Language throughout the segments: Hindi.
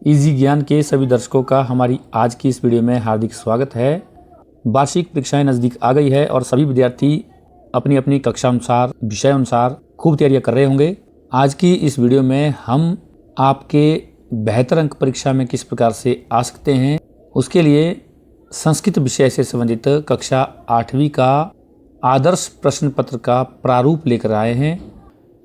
इजी ज्ञान के सभी दर्शकों का हमारी आज की इस वीडियो में हार्दिक स्वागत है। वार्षिक परीक्षाएं नज़दीक आ गई है और सभी विद्यार्थी अपनी अपनी कक्षा अनुसार विषय अनुसार खूब तैयारियां कर रहे होंगे। आज की इस वीडियो में हम आपके बेहतर अंक परीक्षा में किस प्रकार से आ सकते हैं, उसके लिए संस्कृत विषय से संबंधित कक्षा 8वीं का आदर्श प्रश्न पत्र का प्रारूप लेकर आए हैं।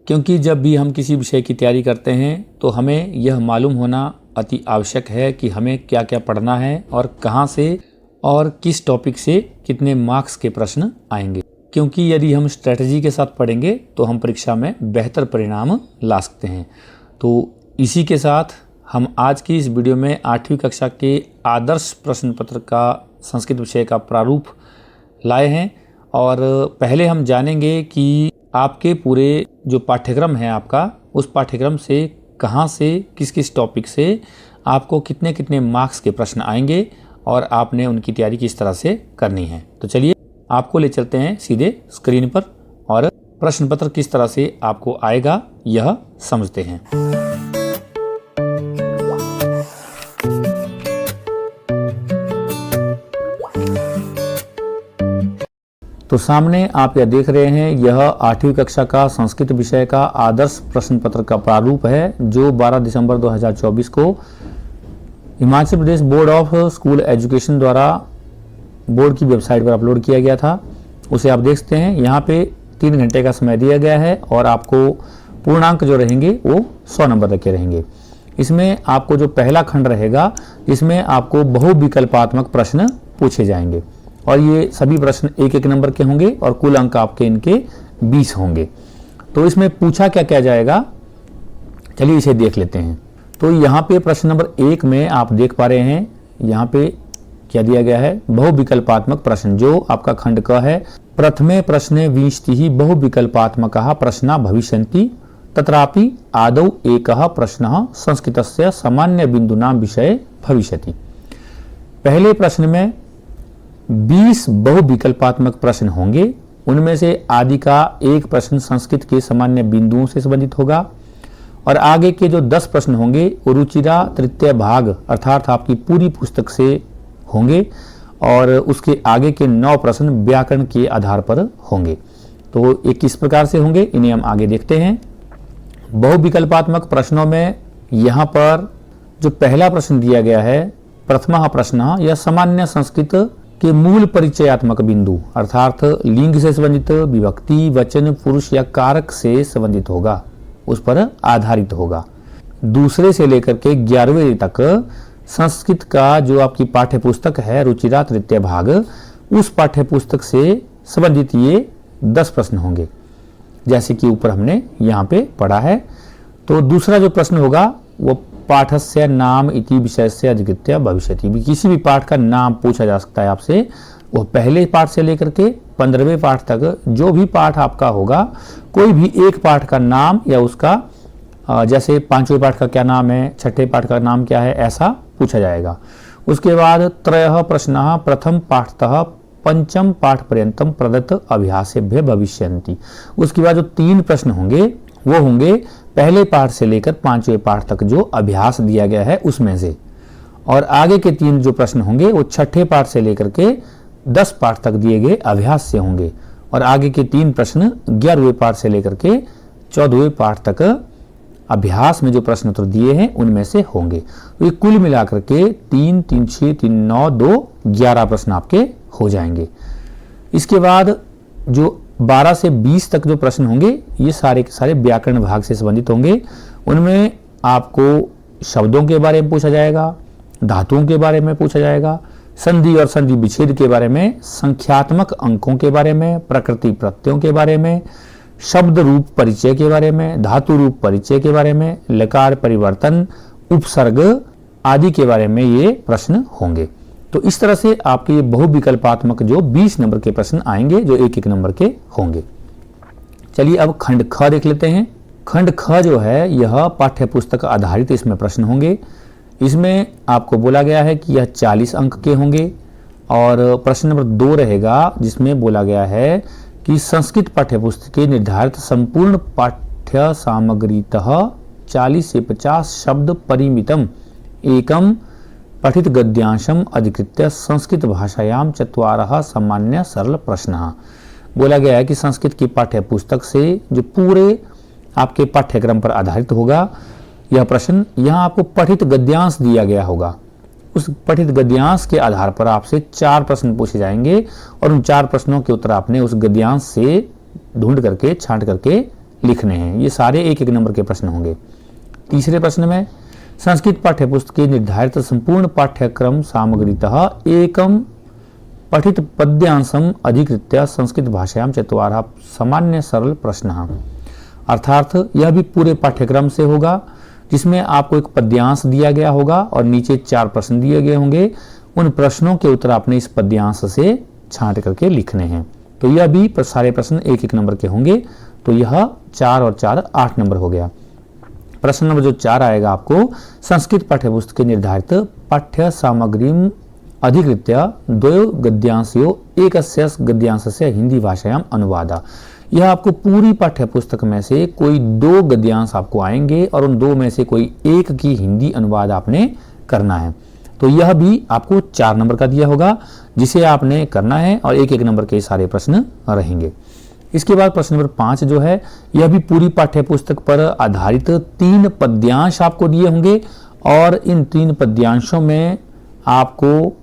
क्योंकि जब भी हम किसी विषय की तैयारी करते हैं तो हमें यह मालूम होना अति आवश्यक है कि हमें क्या क्या पढ़ना है और कहाँ से और किस टॉपिक से कितने मार्क्स के प्रश्न आएंगे। क्योंकि यदि हम स्ट्रेटजी के साथ पढ़ेंगे तो हम परीक्षा में बेहतर परिणाम ला सकते हैं। तो इसी के साथ हम आज की इस वीडियो में 8वीं कक्षा के आदर्श प्रश्न पत्र का संस्कृत विषय का प्रारूप लाए हैं। और पहले हम जानेंगे कि आपके पूरे जो पाठ्यक्रम है आपका, उस पाठ्यक्रम से कहाँ से किस किस टॉपिक से आपको कितने कितने मार्क्स के प्रश्न आएंगे और आपने उनकी तैयारी किस तरह से करनी है। तो चलिए आपको ले चलते हैं सीधे स्क्रीन पर और प्रश्न पत्र किस तरह से आपको आएगा यह समझते हैं। तो सामने आप यह देख रहे हैं, यह 8वीं कक्षा का संस्कृत विषय का आदर्श प्रश्न पत्र का प्रारूप है जो 12 दिसंबर 2024 को Himachal Pradesh board of school education द्वारा बोर्ड की वेबसाइट पर अपलोड किया गया था। उसे आप देख सकते हैं। यहाँ पे 3 घंटे का समय दिया गया है और आपको पूर्णांक जो रहेंगे वो 100 नंबर रखे रहेंगे। इसमें आपको जो पहला खंड रहेगा, इसमें आपको बहुविकल्पात्मक प्रश्न पूछे जाएंगे और ये सभी प्रश्न 1-1 नंबर के होंगे और कुल अंक आपके इनके 20 होंगे। तो इसमें पूछा क्या क्या जाएगा, चलिए इसे देख लेते हैं। तो यहाँ पे प्रश्न नंबर 1 में आप देख पा रहे हैं, यहाँ पे क्या दिया गया है, बहुविकल्पात्मक प्रश्न जो आपका खंड क है। प्रथमे प्रश्ने 20 बहुविकल्पात्मकाः प्रश्ना भविष्यन्ति तत्रापि आदौ एकः प्रश्नः संस्कृतस्य सामान्य बिंदूनां विषये भविष्यति। पहले प्रश्न में 20 बहुविकल्पात्मक प्रश्न होंगे। उनमें से आदि का एक प्रश्न संस्कृत के सामान्य बिंदुओं से संबंधित होगा और आगे के जो 10 प्रश्न होंगे वो रुचिरा तृतीय भाग अर्थात आपकी पूरी पुस्तक से होंगे और उसके आगे के 9 प्रश्न व्याकरण के आधार पर होंगे। तो ये किस प्रकार से होंगे इन्हें हम आगे देखते हैं। बहुविकल्पात्मक प्रश्नों में यहाँ पर जो पहला प्रश्न दिया गया है, प्रथमा प्रश्न, यह सामान्य संस्कृत के मूल परिचयात्मक बिंदु अर्थात लिंग से संबंधित, विभक्ति, वचन, पुरुष या कारक से संबंधित होगा, उस पर आधारित होगा। दूसरे से लेकर के 11वीं तक संस्कृत का जो आपकी पाठ्य पुस्तक है रुचिरा तृतीय भाग, उस पाठ्य पुस्तक से संबंधित ये 10 प्रश्न होंगे जैसे कि ऊपर हमने यहाँ पे पढ़ा है। तो दूसरा जो प्रश्न होगा वो पाठस्य नाम इति विषय से अधिकृत्य भविष्यति। किसी भी पाठ का नाम पूछा जा सकता है आपसे। वो पहले पाठ से लेकर के 15वें पाठ तक जो भी पाठ आपका होगा, कोई भी एक पाठ का नाम या उसका जैसे 5वें पाठ का क्या नाम है, 6ठे पाठ का नाम क्या है, ऐसा पूछा जाएगा। उसके बाद त्रयः प्रश्नः प्रथम पाठतः पंचम पाठ पर्यंतम प्रदत्त अभ्यासेभ्य भविष्यन्ति। उसके बाद जो 3 प्रश्न होंगे वो होंगे पहले पाठ से लेकर 5वें पाठ तक जो अभ्यास दिया गया है उसमें से, और आगे के 3 जो प्रश्न होंगे वो 6ठे पाठ से लेकर के 10 पाठ तक दिए गए अभ्यास से होंगे और आगे के 3 प्रश्न 11वें पाठ से लेकर के 14वें पाठ तक अभ्यास में जो प्रश्न उत्तर दिए हैं उनमें से होंगे। तो ये कुल मिलाकर के 3, 3, 6, 3, 9, 2, 11 प्रश्न आपके हो जाएंगे। इसके बाद जो 12 से 20 तक जो प्रश्न होंगे ये सारे के सारे व्याकरण भाग से संबंधित होंगे। उनमें आपको शब्दों के बारे में पूछा जाएगा, धातुओं के बारे में पूछा जाएगा, संधि और संधि विच्छेद के बारे में, संख्यात्मक अंकों के बारे में, प्रकृति प्रत्ययों के बारे में, शब्द रूप परिचय के बारे में, धातु रूप परिचय के बारे में, लकार परिवर्तन, उपसर्ग आदि के बारे में ये प्रश्न होंगे। तो इस तरह से आपके ये बहुविकल्पात्मक जो 20 नंबर के प्रश्न आएंगे जो 1-1 नंबर के होंगे। चलिए अब खंड ख देख लेते हैं। खंड ख जो है यह पाठ्य पुस्तक आधारित इसमें प्रश्न होंगे। इसमें आपको बोला गया है कि यह 40 अंक के होंगे और प्रश्न नंबर 2 रहेगा जिसमें बोला गया है कि संस्कृत पाठ्य पुस्तक के निर्धारित संपूर्ण पाठ्य सामग्रीतः 40 से 50 शब्द परिमितम एकम पठित गद्यांशम अधिकृत्य संस्कृत भाषायाम चत्वारः सामान्य सरल प्रश्न। बोला गया है कि संस्कृत की पाठ्य पुस्तक से जो पूरे आपके पाठ्यक्रम पर आधारित होगा यह प्रश्न, यहाँ आपको पठित गद्यांश दिया गया होगा। उस पठित गद्यांश के आधार पर आपसे 4 प्रश्न पूछे जाएंगे और उन 4 प्रश्नों के उत्तर आपने उस गद्यांश से ढूंढ करके छांट करके लिखने हैं। ये सारे 1-1 नंबर के प्रश्न होंगे। तीसरे प्रश्न में संस्कृत पाठ्यपुस्तक के निर्धारित संपूर्ण पाठ्यक्रम सामग्रीतः एकम पठित पद्यांशम अधिकृत्य संस्कृत भाषायाम चत्वारः सामान्य सरल प्रश्न। अर्थात यह भी पूरे पाठ्यक्रम से होगा जिसमें आपको एक पद्यांश दिया गया होगा और नीचे 4 प्रश्न दिए गए होंगे। उन प्रश्नों के उत्तर आपने इस पद्यांश से छांट करके लिखने हैं। तो यह भी सारे प्रश्न 1-1 नंबर के होंगे। तो यह 4 और 4 8 नंबर हो गया। प्रश्न नंबर जो 4 आएगा आपको, संस्कृत पाठ्यपुस्तक के निर्धारित पाठ्य सामग्री अधिकृत्य द्वयो गद्यांशयो एकस्य गद्यांशस्य हिंदी भाषायाम अनुवाद। यह आपको पूरी पाठ्यपुस्तक में से कोई 2 गद्यांश आपको आएंगे और उन 2 में से कोई एक की हिंदी अनुवाद आपने करना है। तो यह भी आपको 4 नंबर का दिया होगा जिसे आपने करना है और 1-1 नंबर के सारे प्रश्न रहेंगे। इसके बाद प्रश्न नंबर 5 जो है यह भी पूरी पाठ्यपुस्तक पर आधारित 3 पद्यांश आपको दिए होंगे और इन 3 पद्यांशों में आपको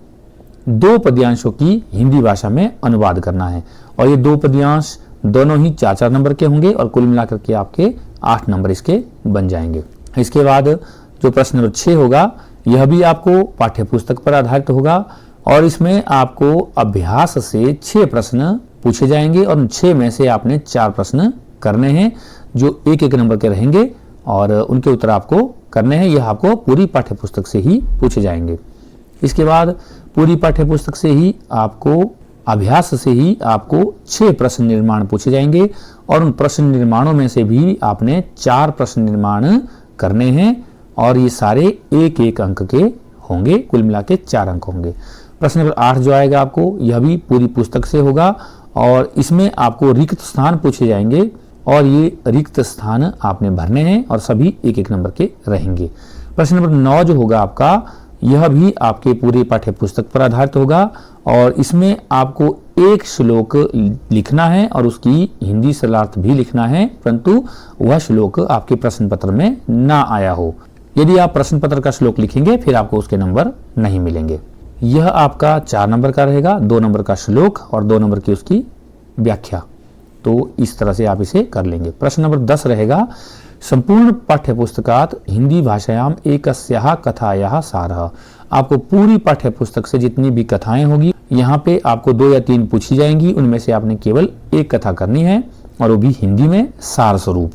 2 पद्यांशों की हिंदी भाषा में अनुवाद करना है और ये 2 पद्यांश दोनों ही 4-4 नंबर के होंगे और कुल मिलाकर के आपके 8 नंबर इसके बन जाएंगे। इसके बाद जो प्रश्न नंबर 6 होगा यह भी आपको पाठ्यपुस्तक पर आधारित होगा और इसमें आपको अभ्यास से 6 प्रश्न पूछे जाएंगे और उन 6 में से आपने 4 प्रश्न करने हैं जो 1-1 नंबर के रहेंगे और उनके उत्तर आपको करने हैं। यह आपको पूरी पाठ्यपुस्तक से ही पूछे जाएंगे। इसके बाद पूरी पाठ्यपुस्तक से ही आपको अभ्यास से ही आपको 6 प्रश्न निर्माण पूछे जाएंगे और उन प्रश्न निर्माणों में से भी आपने 4 प्रश्न निर्माण करने हैं और ये सारे 1-1 अंक के होंगे, कुल मिला के 4 अंक होंगे। प्रश्न नंबर 8 जो आएगा आपको यह भी पूरी पुस्तक से होगा और इसमें आपको रिक्त स्थान पूछे जाएंगे और ये रिक्त स्थान आपने भरने हैं और सभी 1-1 नंबर के रहेंगे। प्रश्न नंबर 9 जो होगा आपका यह भी आपके पूरे पाठ्यपुस्तक पर आधारित होगा और इसमें आपको एक श्लोक लिखना है और उसकी हिंदी सरलार्थ भी लिखना है, परंतु वह श्लोक आपके प्रश्न पत्र में ना आया हो। यदि आप प्रश्न पत्र का श्लोक लिखेंगे फिर आपको उसके नंबर नहीं मिलेंगे। यह आपका 4 नंबर का रहेगा, 2 नंबर का श्लोक और 2 नंबर की उसकी व्याख्या। तो इस तरह से आप इसे कर लेंगे। प्रश्न नंबर 10 रहेगा, संपूर्ण पाठ्यपुस्तकात हिंदी भाषायाम एकस्याः कथायाः सारः। आपको पूरी पाठ्यपुस्तक से जितनी भी कथाएं होगी यहाँ पे आपको 2 या 3 पूछी जाएंगी, उनमें से आपने केवल एक कथा करनी है और वो भी हिंदी में सार स्वरूप।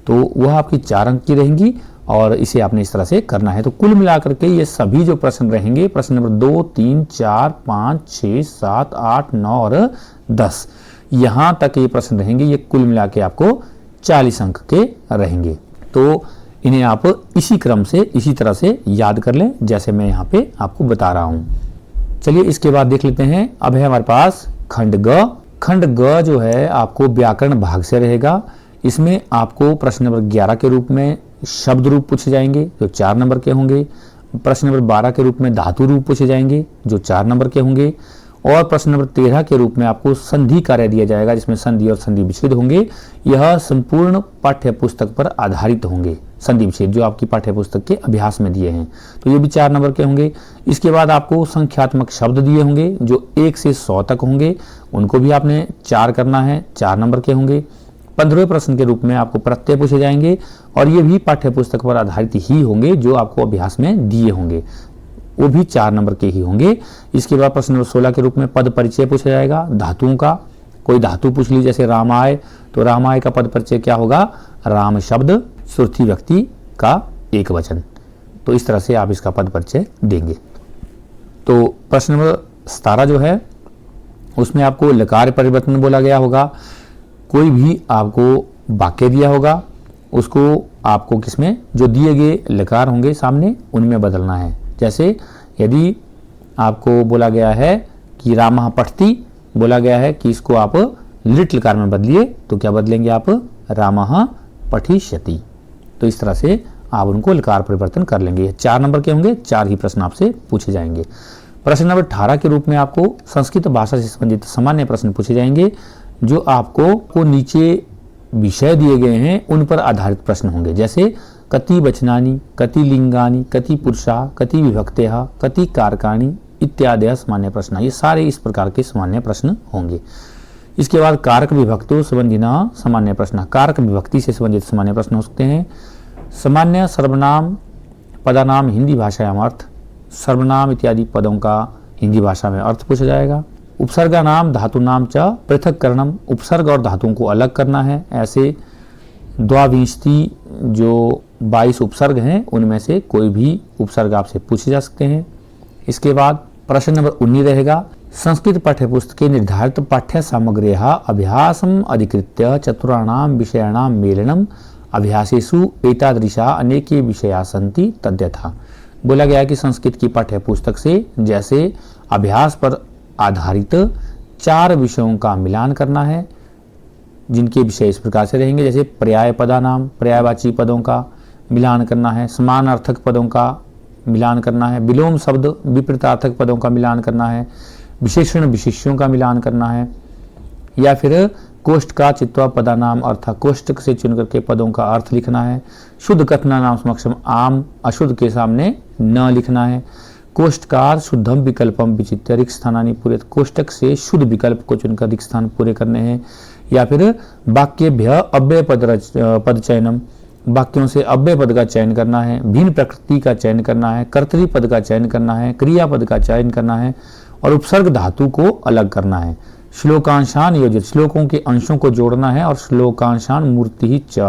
तो वह आपकी 4 अंक की रहेंगी और इसे आपने इस तरह से करना है। तो कुल मिलाकर के ये सभी जो प्रश्न रहेंगे, प्रश्न नंबर 2, 3, 4, 5, 6, 7, 8, 9 और 10, यहाँ तक ये प्रश्न रहेंगे। ये कुल मिला के आपको 40 अंक के रहेंगे। तो इन्हें आप इसी क्रम से इसी तरह से याद कर लें जैसे मैं यहाँ पे आपको बता रहा हूँ। चलिए इसके बाद देख लेते हैं। अब है हमारे पास खंड ग। खंड ग जो है आपको व्याकरण भाग से रहेगा। इसमें आपको प्रश्न नंबर 11 के रूप में शब्द रूप पूछे जाएंगे जो 4 नंबर के होंगे। प्रश्न नंबर 12 के रूप में धातु रूप पूछे जाएंगे जो 4 नंबर के होंगे और प्रश्न नंबर 13 के रूप में आपको संधि कार्य दिया जाएगा जिसमें संधि और संधि विच्छेद होंगे। यह संपूर्ण पाठ्यपुस्तक पर आधारित होंगे, संधि विच्छेद जो आपकी पाठ्यपुस्तक के अभ्यास में दिए हैं। तो ये भी 4 नंबर के होंगे। इसके बाद आपको संख्यात्मक शब्द दिए होंगे जो 1 से 100 तक होंगे, उनको भी आपने 4 करना है, 4 नंबर के होंगे। 15वें प्रश्न के रूप में आपको प्रत्यय पूछे जाएंगे और ये भी पाठ्यपुस्तक पर आधारित ही होंगे जो आपको अभ्यास में दिए होंगे, वो भी 4 नंबर के ही होंगे। इसके बाद प्रश्न नंबर 16 के रूप में पद परिचय पूछा जाएगा धातुओं का। कोई धातु पूछ ली जैसे रामाय, तो रामाय का पद परिचय क्या होगा? राम शब्द सुर्थी व्यक्ति का एक वचन। तो इस तरह से आप इसका पद परिचय देंगे। तो प्रश्न नंबर 17 जो है उसमें आपको लकार परिवर्तन बोला गया होगा। कोई भी आपको वाक्य दिया होगा उसको आपको किसमें जो दिए गए लकार होंगे सामने उनमें बदलना है। जैसे यदि आपको बोला गया है कि रामः पठति, बोला गया है कि इसको आप लिट लकार में बदलिए, तो क्या बदलेंगे आप? रामः पठिष्यति। तो इस तरह से आप उनको लकार परिवर्तन कर लेंगे। 4 नंबर के होंगे, 4 ही प्रश्न आपसे पूछे जाएंगे। प्रश्न नंबर 18 के रूप में आपको संस्कृत भाषा से संबंधित सामान्य प्रश्न पूछे जाएंगे, जो आपको नीचे विषय दिए गए हैं उन पर आधारित प्रश्न होंगे। जैसे कति वचनानि, कति लिंगानि, कति पुरुषा, कति विभक्तयः, कति कारकाणि इत्यादि सामान्य प्रश्न। ये सारे इस प्रकार के सामान्य प्रश्न होंगे। इसके बाद कारक विभक्तों संबंधिना सामान्य प्रश्न। कारक विभक्ति से संबंधित सामान्य प्रश्न हो सकते हैं। सामान्य सर्वनाम पदानाम हिंदी भाषायाम अर्थ, सर्वनाम इत्यादि पदों का हिंदी भाषा में अर्थ पूछा जाएगा। उपसर्गा नाम धातु नाम च पृथक्करणम, उपसर्ग और धातुओं को अलग करना है। ऐसे द्वाविंशति जो 22 उपसर्ग हैं उनमें से कोई भी उपसर्ग आपसे पूछे जा सकते हैं। इसके बाद प्रश्न नंबर 19 रहेगा, संस्कृत पाठ्यपुस्तक के निर्धारित पाठ्य सामग्र्यः अभ्यासम अधिकृत्य चतुराणाम विषयाणाम मेलनम अभ्यासेषु एतादृशा अनेके विषया सन्ति तद्यथा। बोला गया है कि संस्कृत की पाठ्यपुस्तक से जैसे अभ्यास पर आधारित 4 विषयों का मिलान करना है, जिनके विषय इस प्रकार से रहेंगे। जैसे पर्याय पदानाम, पर्यायवाची पदों का मिलान करना है, समान अर्थक पदों का मिलान करना है, विलोम शब्द विपरीतार्थक पदों का मिलान करना है, विशेषण विशेष्यों का मिलान करना है, या फिर कोष्ठ का चित्वा पदानाम अर्थात कोष्ठक से चुन करके पदों का अर्थ लिखना है। शुद्ध कथना नाम समक्षम आम, अशुद्ध के सामने न लिखना है। कोष्ठकार शुद्धम विकल्पम विचित्य रिक्त स्थानानि पूरे, कोष्ठक से शुद्ध विकल्प को चुनकर रिक्त स्थान पूरे करने हैं। या फिर वाक्यभ्य अव्यय पद चयनम, वाक्यों से अव्यय पद का चयन करना है, भिन्न प्रकृति का चयन करना है, कर्तरी पद का चयन करना है, क्रिया पद का चयन करना है और उपसर्ग धातु को अलग करना है। श्लोकांशान योजित, श्लोकों के अंशों को जोड़ना है और श्लोकांशान मूर्ति ही च,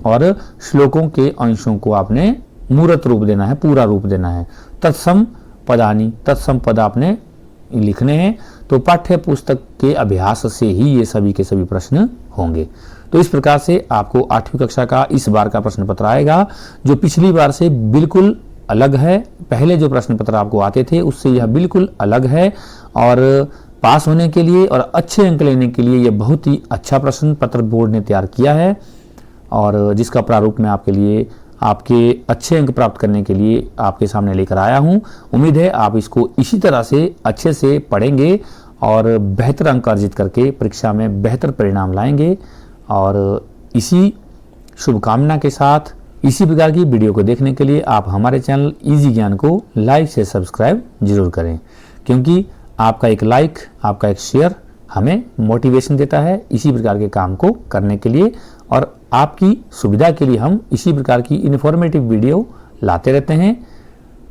और श्लोकों के अंशों को आपने मूर्त रूप देना है, पूरा रूप देना है। तत्सम पदानी, तत्सम पद आपने लिखने हैं। तो पाठ्य पुस्तक के अभ्यास से ही ये सभी के सभी प्रश्न होंगे। तो इस प्रकार से आपको 8वीं कक्षा का इस बार का प्रश्न पत्र आएगा, जो पिछली बार से बिल्कुल अलग है। पहले जो प्रश्न पत्र आपको आते थे उससे यह बिल्कुल अलग है, और पास होने के लिए और अच्छे अंक लेने के लिए यह बहुत ही अच्छा प्रश्न पत्र बोर्ड ने तैयार किया है, और जिसका प्रारूप मैं आपके लिए आपके अच्छे अंक प्राप्त करने के लिए आपके सामने लेकर आया हूं। उम्मीद है आप इसको इसी तरह से अच्छे से पढ़ेंगे और बेहतर अंक अर्जित करके परीक्षा में बेहतर परिणाम लाएंगे। और इसी शुभकामना के साथ इसी प्रकार की वीडियो को देखने के लिए आप हमारे चैनल इजी ज्ञान को लाइक से सब्सक्राइब जरूर करें, क्योंकि आपका एक लाइक, आपका एक शेयर हमें मोटिवेशन देता है इसी प्रकार के काम को करने के लिए, और आपकी सुविधा के लिए हम इसी प्रकार की इन्फॉर्मेटिव वीडियो लाते रहते हैं।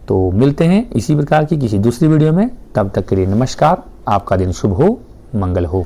तो मिलते हैं इसी प्रकार की किसी दूसरी वीडियो में, तब तक के लिए नमस्कार। आपका दिन शुभ हो, मंगल हो।